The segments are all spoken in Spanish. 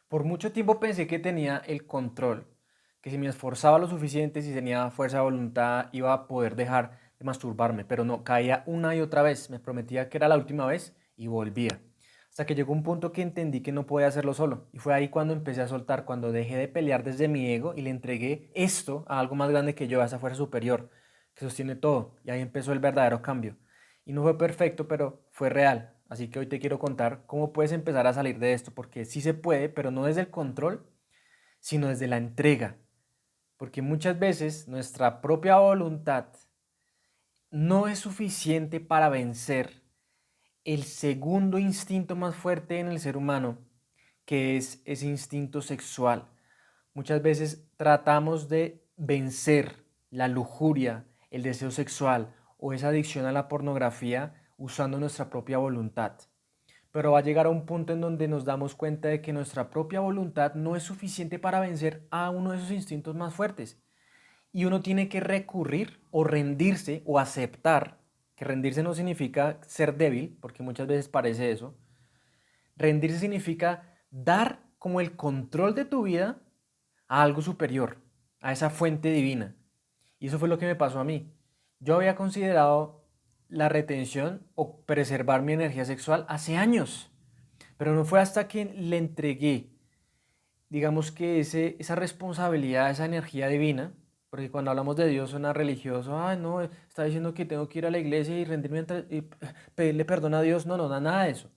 Por mucho tiempo pensé que tenía el control, que si me esforzaba lo suficiente, si tenía fuerza de voluntad, iba a poder dejar de masturbarme, pero no, caía una y otra vez, me prometía que era la última vez y volvía. Hasta que llegó un punto que entendí que no podía hacerlo solo, y fue ahí cuando empecé a soltar, cuando dejé de pelear desde mi ego y le entregué esto a algo más grande que yo, a esa fuerza superior, que sostiene todo, y ahí empezó el verdadero cambio. Y no fue perfecto, pero fue real. Así que hoy te quiero contar cómo puedes empezar a salir de esto, porque sí se puede, pero no desde el control, sino desde la entrega. Porque muchas veces nuestra propia voluntad no es suficiente para vencer el segundo instinto más fuerte en el ser humano, que es ese instinto sexual. Muchas veces tratamos de vencer la lujuria, el deseo sexual o esa adicción a la pornografía usando nuestra propia voluntad. Pero va a llegar a un punto en donde nos damos cuenta de que nuestra propia voluntad no es suficiente para vencer a uno de esos instintos más fuertes. Y uno tiene que recurrir o rendirse o aceptar, que rendirse no significa ser débil, porque muchas veces parece eso. Rendirse significa dar como el control de tu vida a algo superior, a esa fuente divina. Y eso fue lo que me pasó a mí. Yo había considerado la retención o preservar mi energía sexual hace años, pero no fue hasta que le entregué, digamos que esa responsabilidad, esa energía divina, porque cuando hablamos de Dios suena religioso, ay no, está diciendo que tengo que ir a la iglesia y rendirme y pedirle perdón a Dios, no, no, nada de eso.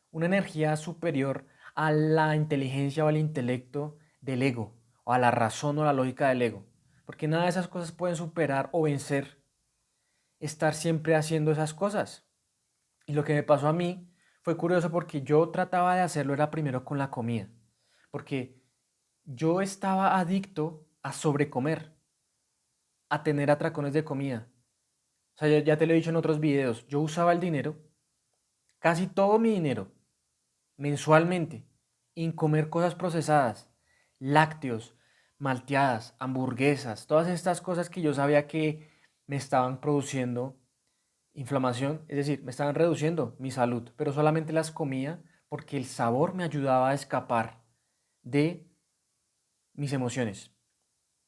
Una energía superior a la inteligencia o al intelecto del ego, o a la razón o la lógica del ego, porque nada de esas cosas pueden superar o vencer estar siempre haciendo esas cosas. Y lo que me pasó a mí fue curioso porque yo trataba de hacerlo era primero con la comida, porque yo estaba adicto a sobrecomer, a tener atracones de comida. O sea, ya te lo he dicho en otros videos, yo usaba el dinero, casi todo mi dinero, mensualmente, en comer cosas procesadas, lácteos, malteadas, hamburguesas, todas estas cosas que yo sabía que me estaban produciendo inflamación, es decir, me estaban reduciendo mi salud, pero solamente las comía porque el sabor me ayudaba a escapar de mis emociones.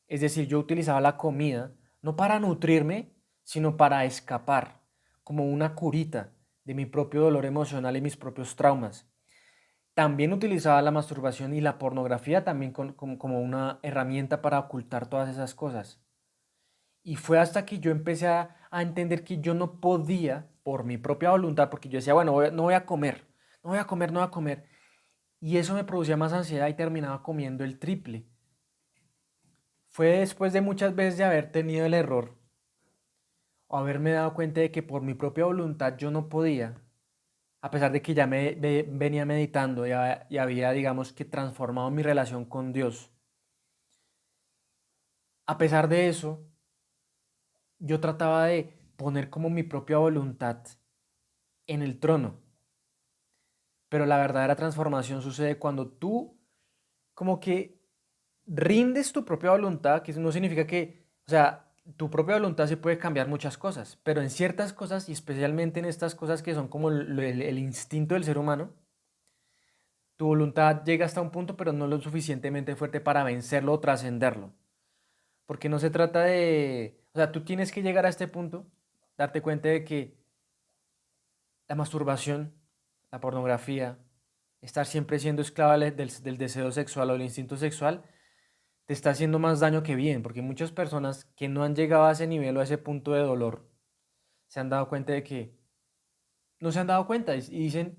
Es decir, yo utilizaba la comida no para nutrirme, sino para escapar, como una curita de mi propio dolor emocional y mis propios traumas. También utilizaba la masturbación y la pornografía también como una herramienta para ocultar todas esas cosas. Y fue hasta que yo empecé a entender que yo no podía, por mi propia voluntad, porque yo decía, bueno, no voy a comer, no voy a comer, no voy a comer. Y eso me producía más ansiedad y terminaba comiendo el triple. Fue después de muchas veces de haber tenido el error o haberme dado cuenta de que por mi propia voluntad yo no podía, a pesar de que ya venía meditando y había, digamos que, transformado mi relación con Dios. A pesar de eso, yo trataba de poner como mi propia voluntad en el trono. Pero la verdadera transformación sucede cuando tú como que rindes tu propia voluntad, que eso no significa que, o sea, tu propia voluntad se puede cambiar muchas cosas, pero en ciertas cosas y especialmente en estas cosas que son como el instinto del ser humano, tu voluntad llega hasta un punto, pero no lo suficientemente fuerte para vencerlo o trascenderlo. Porque no se trata de, o sea, tú tienes que llegar a este punto, darte cuenta de que la masturbación, la pornografía, estar siempre siendo esclava del deseo sexual o del instinto sexual, te está haciendo más daño que bien, porque muchas personas que no han llegado a ese nivel o a ese punto de dolor, se han dado cuenta de que no se han dado cuenta y dicen,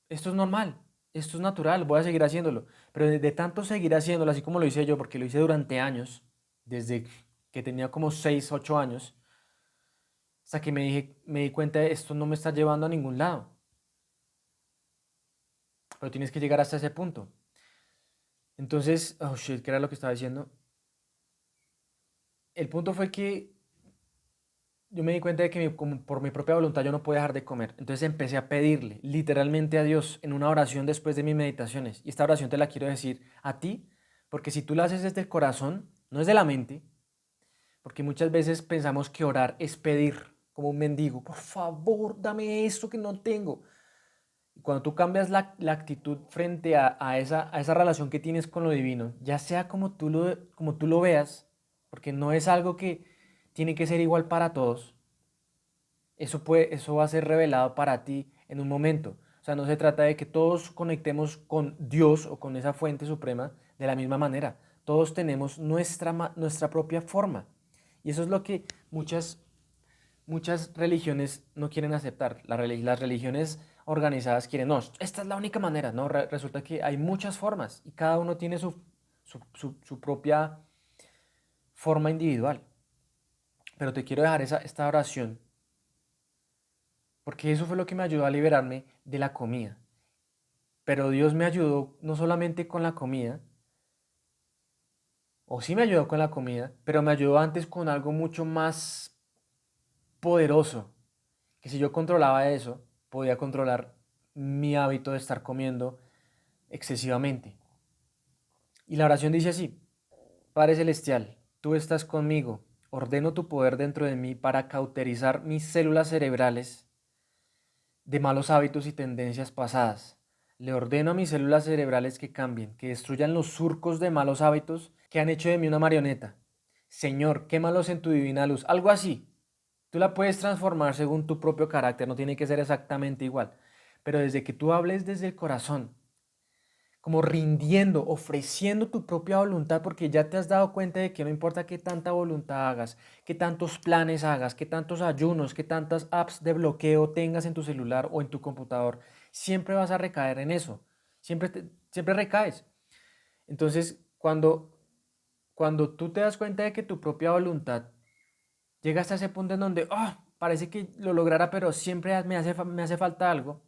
esto es normal, esto es natural, voy a seguir haciéndolo. Pero de tanto seguir haciéndolo, así como lo hice yo, porque lo hice durante años, desde que tenía como 6 8 años, hasta que me di cuenta de esto no me está llevando a ningún lado. Pero tienes que llegar hasta ese punto. Entonces, oh shit, ¿qué era lo que estaba diciendo? El punto fue que yo me di cuenta de que como por mi propia voluntad yo no podía dejar de comer. Entonces empecé a pedirle literalmente a Dios en una oración después de mis meditaciones. Y esta oración te la quiero decir a ti, porque si tú la haces desde el corazón, no es de la mente, porque muchas veces pensamos que orar es pedir como un mendigo, por favor, dame esto que no tengo. Y cuando tú cambias la actitud frente a esa relación que tienes con lo divino, ya sea como tú lo veas, porque no es algo que tiene que ser igual para todos, eso va a ser revelado para ti en un momento. O sea, no se trata de que todos conectemos con Dios o con esa fuente suprema de la misma manera. Todos tenemos nuestra propia forma. Y eso es lo que muchas religiones no quieren aceptar. Las religiones organizadas quieren, no, esta es la única manera. No, resulta que hay muchas formas y cada uno tiene su propia forma individual. Pero te quiero dejar esta oración porque eso fue lo que me ayudó a liberarme de la comida. Pero Dios me ayudó no solamente con la comida, o sí me ayudó con la comida, pero me ayudó antes con algo mucho más poderoso, que si yo controlaba eso, podía controlar mi hábito de estar comiendo excesivamente. Y la oración dice así: Padre Celestial, tú estás conmigo, ordeno tu poder dentro de mí para cauterizar mis células cerebrales de malos hábitos y tendencias pasadas. Le ordeno a mis células cerebrales que cambien, que destruyan los surcos de malos hábitos que han hecho de mí una marioneta. Señor, quémalos en tu divina luz. Algo así. Tú la puedes transformar según tu propio carácter, no tiene que ser exactamente igual. Pero desde que tú hables desde el corazón, como rindiendo, ofreciendo tu propia voluntad, porque ya te has dado cuenta de que no importa qué tanta voluntad hagas, qué tantos planes hagas, qué tantos ayunos, qué tantas apps de bloqueo tengas en tu celular o en tu computador, siempre vas a recaer en eso, siempre recaes. Entonces, cuando tú te das cuenta de que tu propia voluntad llega hasta ese punto en donde, parece que lo lograra, pero siempre me hace falta algo,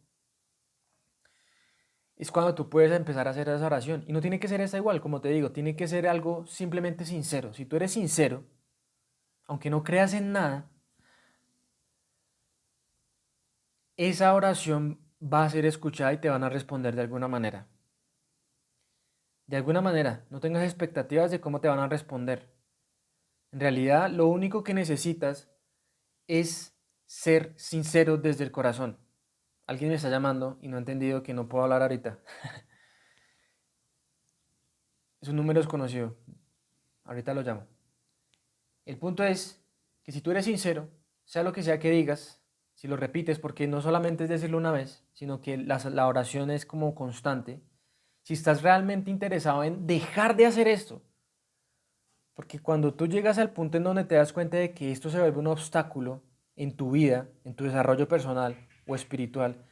es cuando tú puedes empezar a hacer esa oración. Y no tiene que ser esa igual, como te digo, tiene que ser algo simplemente sincero. Si tú eres sincero, aunque no creas en nada, esa oración va a ser escuchada y te van a responder de alguna manera. De alguna manera, no tengas expectativas de cómo te van a responder. En realidad, lo único que necesitas es ser sincero desde el corazón. Alguien me está llamando y no ha entendido que no puedo hablar ahorita. Es un número desconocido. Ahorita lo llamo. El punto es que si tú eres sincero, sea lo que sea que digas, si lo repites, porque no solamente es decirlo una vez, sino que la oración es como constante, si estás realmente interesado en dejar de hacer esto, porque cuando tú llegas al punto en donde te das cuenta de que esto se vuelve un obstáculo en tu vida, en tu desarrollo personal o espiritual,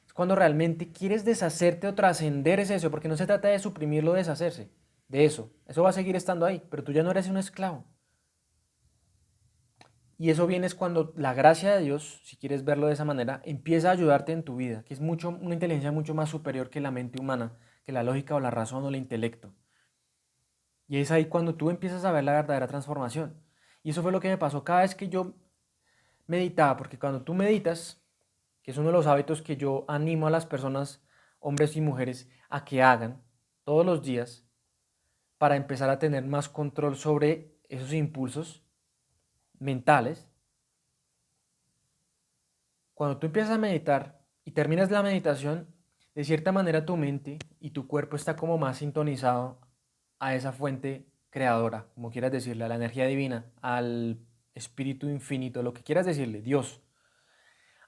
es cuando realmente quieres deshacerte o trascender ese deseo, porque no se trata de suprimirlo o deshacerse de eso va a seguir estando ahí, pero tú ya no eres un esclavo. Y eso viene es cuando la gracia de Dios, si quieres verlo de esa manera, empieza a ayudarte en tu vida, que es una inteligencia mucho más superior que la mente humana, que la lógica o la razón o el intelecto. Y es ahí cuando tú empiezas a ver la verdadera transformación. Y eso fue lo que me pasó cada vez que yo meditaba, porque cuando tú meditas, que es uno de los hábitos que yo animo a las personas, hombres y mujeres, a que hagan todos los días, para empezar a tener más control sobre esos impulsos mentales. Cuando tú empiezas a meditar y terminas la meditación, de cierta manera tu mente y tu cuerpo está como más sintonizado a esa fuente creadora, como quieras decirle, a la energía divina, al espíritu infinito, lo que quieras decirle, Dios.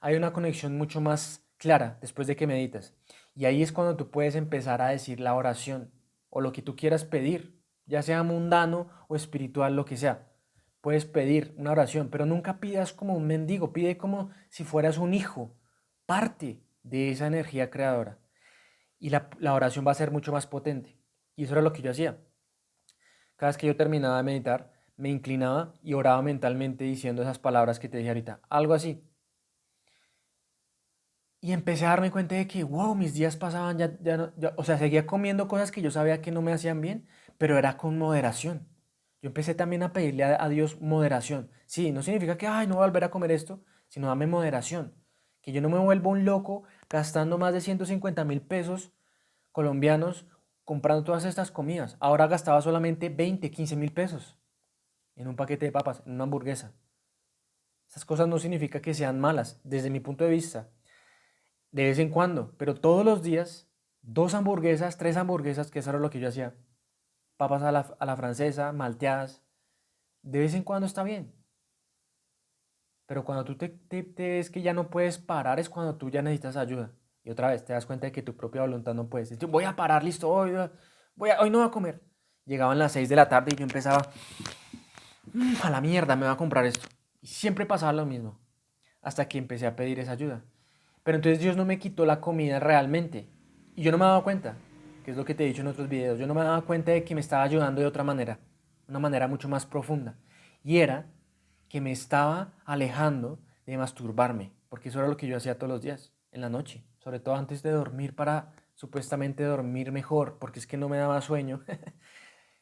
Hay una conexión mucho más clara después de que meditas. Y ahí es cuando tú puedes empezar a decir la oración o lo que tú quieras pedir, ya sea mundano o espiritual, lo que sea. Puedes pedir una oración, pero nunca pidas como un mendigo, pide como si fueras un hijo, parte de esa energía creadora. Y la oración va a ser mucho más potente. Y eso era lo que yo hacía. Cada vez que yo terminaba de meditar, me inclinaba y oraba mentalmente diciendo esas palabras que te dije ahorita. Algo así. Y empecé a darme cuenta de que, wow, mis días pasaban, o sea, seguía comiendo cosas que yo sabía que no me hacían bien, pero era con moderación. Yo empecé también a pedirle a Dios moderación. Sí, no significa que, ay, no voy a volver a comer esto, sino dame moderación. Que yo no me vuelva un loco gastando más de 150.000 pesos colombianos comprando todas estas comidas. Ahora gastaba solamente 20, 15.000 pesos en un paquete de papas, en una hamburguesa. Estas cosas no significa que sean malas, desde mi punto de vista. de vez en cuando, pero todos los días, dos hamburguesas, tres hamburguesas, que eso era lo que yo hacía, papas a la francesa, malteadas, de vez en cuando está bien, pero cuando tú te ves que ya no puedes parar es cuando tú ya necesitas ayuda. Y otra vez te das cuenta de que tu propia voluntad no puedes. Entonces, voy a parar, listo, hoy no voy a comer. Llegaban las 6 de la tarde y yo empezaba, a la mierda, me voy a comprar esto. Y siempre pasaba lo mismo, hasta que empecé a pedir esa ayuda. Pero entonces Dios no me quitó la comida realmente. Y yo no me daba cuenta, que es lo que te he dicho en otros videos, yo no me daba cuenta de que me estaba ayudando de otra manera, una manera mucho más profunda. Y era que me estaba alejando de masturbarme, porque eso era lo que yo hacía todos los días, en la noche, sobre todo antes de dormir para supuestamente dormir mejor, porque es que no me daba sueño.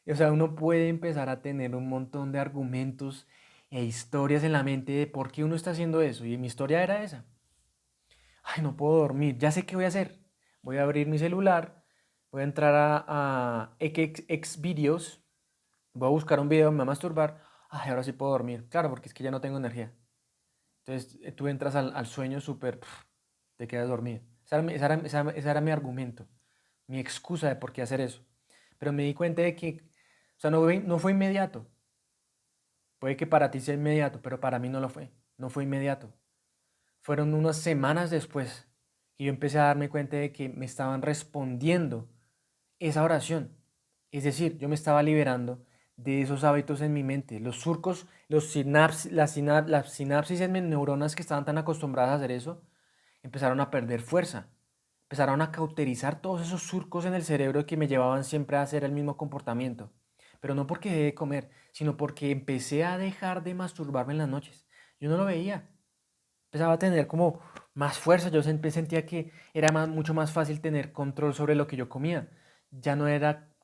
O sea, uno puede empezar a tener un montón de argumentos e historias en la mente de por qué uno está haciendo eso. Y mi historia era esa. Ay, no puedo dormir, ya sé qué voy a hacer. Voy a abrir mi celular, voy a entrar a X videos, voy a buscar un video, me voy a masturbar. Ay, ahora sí puedo dormir. Claro, porque es que ya no tengo energía. Entonces tú entras al sueño súper, te quedas dormido. Ese era mi argumento, mi excusa de por qué hacer eso. Pero me di cuenta de que, o sea, no fue inmediato. Puede que para ti sea inmediato, pero para mí no lo fue. No fue inmediato. Fueron unas semanas después que yo empecé a darme cuenta de que me estaban respondiendo esa oración. Es decir, yo me estaba liberando de esos hábitos en mi mente. Los surcos, las sinapsis en mis neuronas que estaban tan acostumbradas a hacer eso, empezaron a perder fuerza. Empezaron a cauterizar todos esos surcos en el cerebro que me llevaban siempre a hacer el mismo comportamiento. Pero no porque dejé de comer, sino porque empecé a dejar de masturbarme en las noches. Yo no lo veía. Empezaba a tener como más fuerza. Yo sentía que era mucho más fácil tener control sobre lo que yo comía. Ya no era,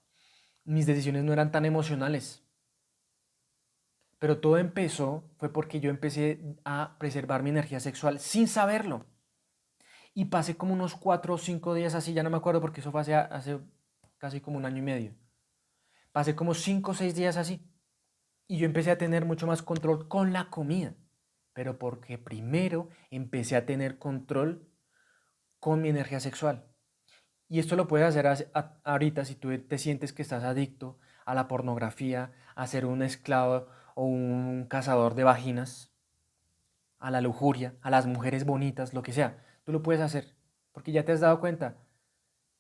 mis decisiones no eran tan emocionales. Pero todo empezó fue porque yo empecé a preservar mi energía sexual sin saberlo. Y pasé como unos 4 o 5 días así, ya no me acuerdo porque eso fue hace casi como un año y medio. Pasé como 5 o 6 días así. Y yo empecé a tener mucho más control con la comida. Pero porque primero empecé a tener control con mi energía sexual. Y esto lo puedes hacer ahorita si tú te sientes que estás adicto a la pornografía, a ser un esclavo o un cazador de vaginas, a la lujuria, a las mujeres bonitas, lo que sea. Tú lo puedes hacer porque ya te has dado cuenta.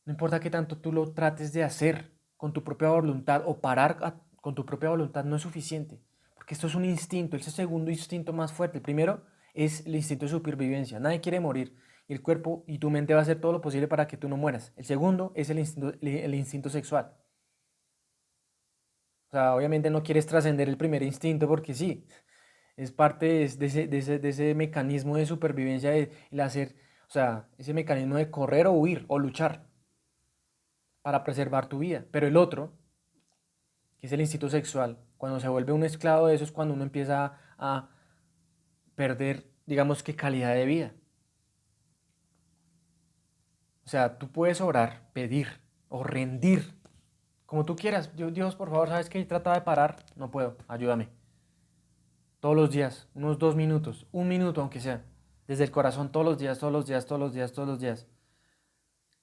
No importa qué tanto tú lo trates de hacer con tu propia voluntad o con tu propia voluntad no es suficiente. Porque esto es un instinto, es el segundo instinto más fuerte. El primero es el instinto de supervivencia. Nadie quiere morir. Y el cuerpo y tu mente va a hacer todo lo posible para que tú no mueras. El segundo es el instinto sexual. O sea, obviamente no quieres trascender el primer instinto porque sí, es parte de ese mecanismo de supervivencia, el hacer, o sea, ese mecanismo de correr o huir o luchar para preservar tu vida. Pero el otro, que es el instinto sexual, cuando se vuelve un esclavo de eso es cuando uno empieza a perder, digamos que calidad de vida. O sea, tú puedes orar, pedir o rendir, como tú quieras. Dios, por favor, ¿sabes qué? Trata de parar. No puedo, ayúdame. Todos los días, unos 2 minutos, un minuto aunque sea. Desde el corazón, todos los días, todos los días, todos los días, todos los días.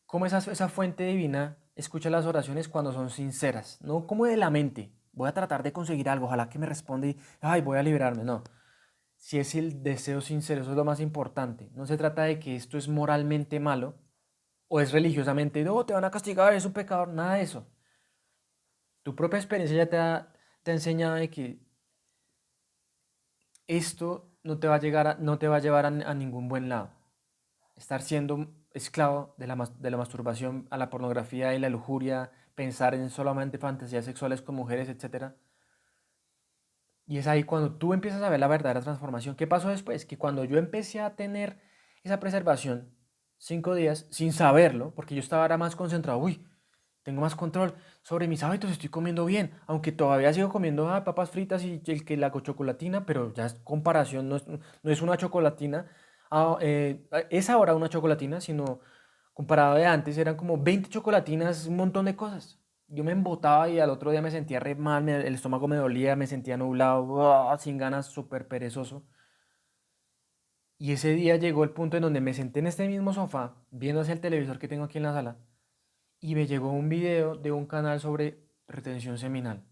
Como esa fuente divina escucha las oraciones cuando son sinceras, no como de la mente. Voy a tratar de conseguir algo, ojalá que me responda y, ay, voy a liberarme. No, si es el deseo sincero, eso es lo más importante. No se trata de que esto es moralmente malo o es religiosamente, no, te van a castigar, es un pecador, nada de eso. Tu propia experiencia ya te ha enseñado de que esto no te va a no te va a llevar a ningún buen lado. Estar siendo esclavo de la masturbación a la pornografía y la lujuria, pensar en solamente fantasías sexuales con mujeres, etcétera. Y es ahí cuando tú empiezas a ver la verdadera transformación. ¿Qué pasó después? Que cuando yo empecé a tener esa preservación 5 días sin saberlo, porque yo estaba ahora más concentrado, uy, tengo más control sobre mis hábitos, estoy comiendo bien, aunque todavía sigo comiendo papas fritas y la chocolatina, pero ya es comparación, no es una chocolatina, es ahora una chocolatina, sino comparado de antes eran como 20 chocolatinas, un montón de cosas. Yo me embotaba y al otro día me sentía re mal, el estómago me dolía, me sentía nublado, sin ganas, súper perezoso. Y ese día llegó el punto en donde me senté en este mismo sofá, viendo hacia el televisor que tengo aquí en la sala, y me llegó un video de un canal sobre retención seminal.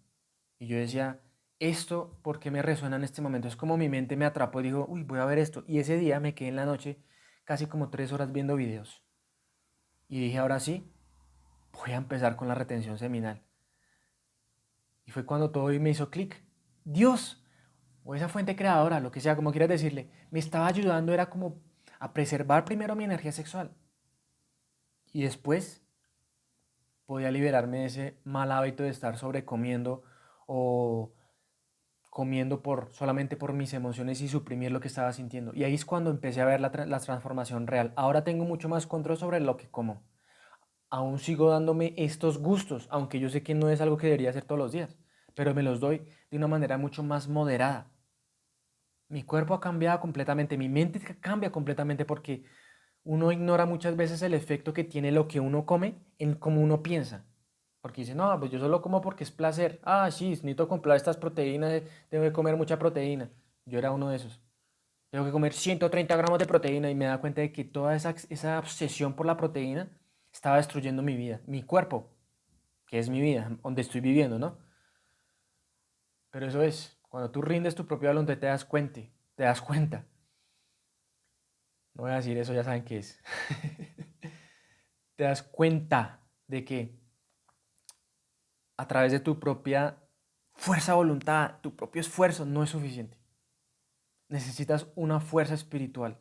Y yo decía, esto, ¿por qué me resuena en este momento? Es como mi mente me atrapó y dijo, uy, voy a ver esto. Y ese día me quedé en la noche casi como 3 horas viendo videos. Y dije, ahora sí, voy a empezar con la retención seminal. Y fue cuando todo me hizo clic. Dios, o esa fuente creadora, lo que sea, como quieras decirle, me estaba ayudando, era como a preservar primero mi energía sexual. Y después podía liberarme de ese mal hábito de estar sobrecomiendo o comiendo solamente por mis emociones y suprimir lo que estaba sintiendo. Y ahí es cuando empecé a ver la transformación real. Ahora tengo mucho más control sobre lo que como. Aún sigo dándome estos gustos, aunque yo sé que no es algo que debería hacer todos los días, pero me los doy de una manera mucho más moderada. Mi cuerpo ha cambiado completamente, mi mente cambia completamente porque uno ignora muchas veces el efecto que tiene lo que uno come en cómo uno piensa. Porque dice, no, pues yo solo como porque es placer. Ah, sí, necesito comprar estas proteínas, tengo que comer mucha proteína. Yo era uno de esos. Tengo que comer 130 gramos de proteína y me da cuenta de que toda esa obsesión por la proteína estaba destruyendo mi vida, mi cuerpo, que es mi vida, donde estoy viviendo, ¿no? Pero eso es, cuando tú rindes tu propia voluntad te das cuenta. No voy a decir eso, ya saben qué es. Te das cuenta de que a través de tu propia fuerza de voluntad, tu propio esfuerzo no es suficiente. Necesitas una fuerza espiritual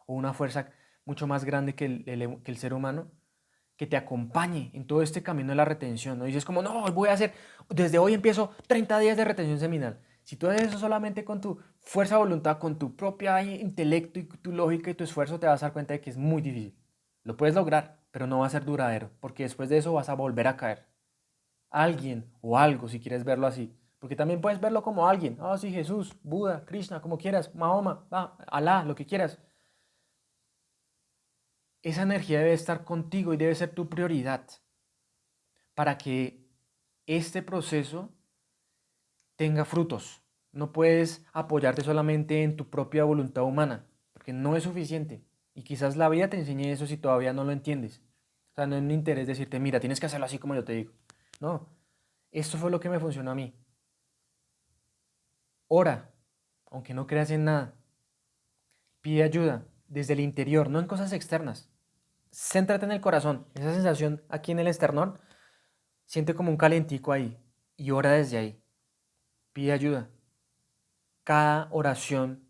o una fuerza mucho más grande que el ser humano que te acompañe en todo este camino de la retención. No dices como, no, voy a hacer, desde hoy empiezo 30 días de retención seminal. Si tú haces eso solamente con tu fuerza de voluntad, con tu propia intelecto y tu lógica y tu esfuerzo, te vas a dar cuenta de que es muy difícil. Lo puedes lograr, pero no va a ser duradero, porque después de eso vas a volver a caer. Alguien o algo, si quieres verlo así. Porque también puedes verlo como alguien. Ah, sí, Jesús, Buda, Krishna, como quieras, Mahoma, Alá, lo que quieras. Esa energía debe estar contigo y debe ser tu prioridad para que este proceso tenga frutos. No puedes apoyarte solamente en tu propia voluntad humana, porque no es suficiente. Y quizás la vida te enseñe eso si todavía no lo entiendes. O sea, no es mi interés decirte, mira, tienes que hacerlo así como yo te digo. No, esto fue lo que me funcionó a mí. Ora, aunque no creas en nada. Pide ayuda desde el interior, no en cosas externas. Céntrate en el corazón. Esa sensación aquí en el esternón, siente como un calentico ahí y ora desde ahí. Pide ayuda. Cada oración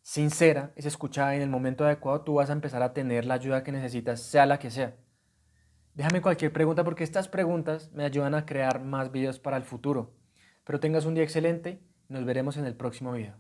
sincera es escuchada y en el momento adecuado tú vas a empezar a tener la ayuda que necesitas, sea la que sea. Déjame cualquier pregunta porque estas preguntas me ayudan a crear más videos para el futuro. Espero tengas un día excelente y nos veremos en el próximo video.